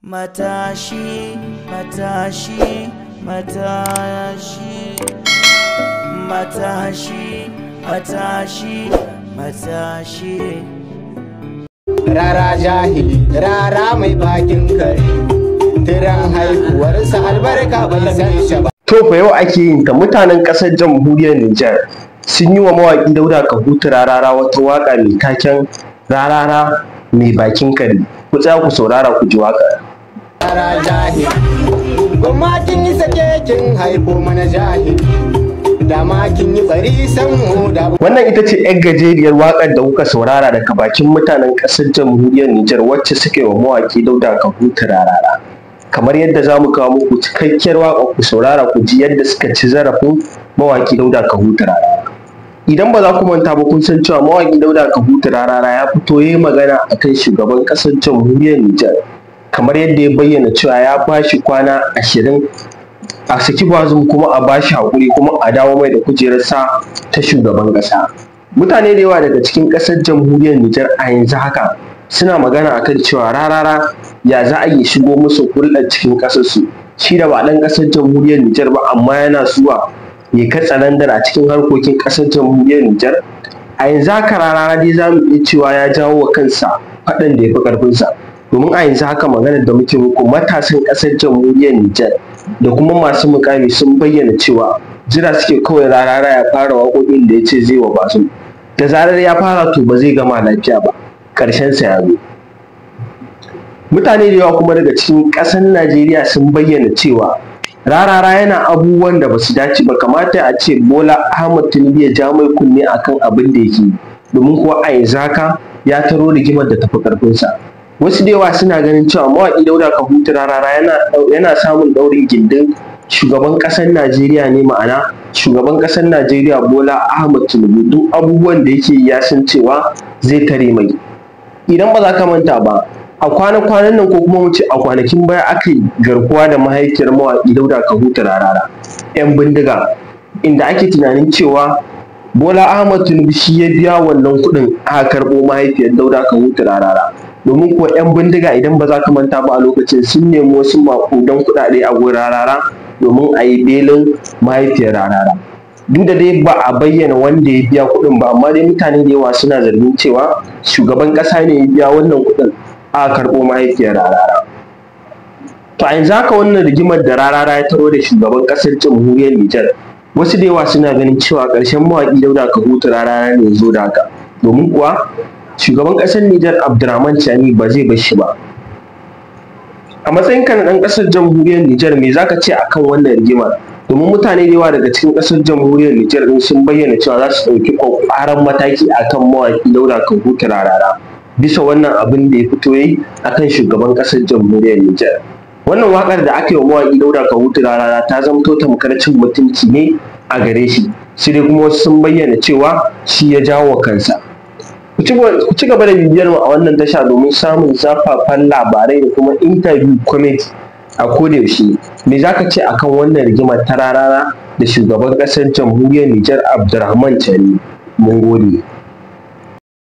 Matashi, matashi, matashi, matashi, matashi, matashi. Rara jahili, rara mai bakin kare, tiran haihuwarsa albarka bai san shi ba. To fa yau ake yin ta mutanen ƙasar jamhuriyar Nijar sun yi wa mawaƙi Dauda Kahutu Rarara wata waƙa mai taken Rarara mai bakin kare. Ku tsaya ku saurara ku ji waƙar. Rara jahili, gwamma kin yi sake kin haifo mana jahili, da ma kin yi bari san mu da. Wannan ita ce 'yar gajeriyar waƙar da kuka saurara daga bakin mutanen ƙasar jamhuriyar Nijar wacce suka yi wa mawaƙi Dauda Kahutu Rarara. Kamar yadda za mu kawo muku cikakkiyar waƙa ku saurara ku ji yadda suka ci zarafin mawaƙi Dauda Kahutu Rarara. Idan ba za ku manta ba kun san cewa mawaƙi Dauda Kahutu Rarara ya fito ya yi magana akan shugaban ƙasar jamhuriyar Nijar, kamar yadda ya bayyana cewa ya ba shi kwana 20 a saki Bazum kuma a ba shi haƙuri kuma a dawo mai da kujerarsa ta shugaban ƙasa. Mutane da yawa daga cikin ƙasar jamhuriyar Nijar a yanzu haka suna magana akan cewa Rarara ya za a yi shigo musu hulɗar cikin ƙasarsu, shi da ba ɗan ƙasar jamhuriyar Nijar ba amma yana zuwa ya katsalandar a cikin harkokin ƙasar jamhuriyar Nijar. A yanzu haka Rarara dai za mu iya cewa ya jawo wa kansa faɗan da ya fi ƙarfinsa, domin a yanzu haka maganar da muke muku matasan ƙasar jamhuriyar Nijar da kuma masu muƙami sun bayyana cewa jira suke kawai Rarara ya fara waƙoƙin da ya ce zai wa Bazum. Da zarar ya fara to ba zai gama lafiya ba, ƙarshensa ya zo. Mutane da yawa kuma daga cikin ƙasar Najeriya sun bayyana cewa Rarara yana abubuwan da ba su dace ba, kamata a ce Bola Ahmed Tinubu ya ja mai kunne akan abin da yake, domin kuwa a yanzu haka ya taro rigimar da tafi ƙarfinsa. Wasu da yawa suna ganin cewa mawaƙi Dauda Kahutu Rarara yana samun ɗaurin gindin shugaban ƙasar Najeriya ne, ma'ana shugaban ƙasar Najeriya Bola Ahmed Tinubu duk abubuwan da yake ya san cewa zai tare mai. Idan ba za ka manta ba, a kwanan nan ko kuma mu ce a kwanakin baya aka yi garkuwa da mahaifiyar mawaƙi Dauda Kahutu Rarara 'yan bindiga, inda ake tunanin cewa Bola Ahmed Tinubu shi ya biya wannan kuɗin aka karɓo mahaifiyar Dauda Kahutu Rarara. Domin kuwa 'yan bindiga idan ba za ka manta ba a lokacin sun nemi wasu maƙudan kuɗaɗe a gurin Rarara domin a yi belin mahaifiyar Rarara. Duk da dai ba a bayyana wanda ya biya kuɗin ba, amma dai mutane da yawa suna zargin cewa shugaban ƙasa ne ya biya wannan kuɗin aka karɓo mahaifiyar Rarara. To a yanzu haka wannan rigimar da Rarara ya taro da shugaban ƙasar jamhuriyar Nijar, wasu da yawa suna ganin cewa ƙarshen mawaƙi Dauda Kahutu Rarara ne ya zo da haka, domin kuwa shugaban ƙasar Nijar Abdurrahman Chani ba zai bar shi ba. A matsayinka na ɗan ƙasar jamhuriyar Nijar, me za ka ce akan wannan rigimar? Domin mutane da yawa daga cikin ƙasar jamhuriyar Nijar ɗin sun bayyana cewa za su ɗauki ƙwaƙƙwaran mataki akan mawaƙi Dauda Kahutu Rarara bisa wannan abin da ya fito yayi akan shugaban ƙasar jamhuriyar Nijar. Wannan waƙar da aka yi wa mawaƙi Dauda Kahutu Rarara ta zamto tamkar cin mutunci ne a gare shi, sai dai kuma wasu sun bayyana cewa shi ya jawo kansa. Ku ci gaba da bibiyar mu a wannan tasha domin samun zafafan labarai da kuma interview comment a kodayaushe. Me za ka ce akan wannan rigimar ta Rarara da shugaban ƙasar jamhuriyar Nijar Abdurrahman Chani? Mun gode.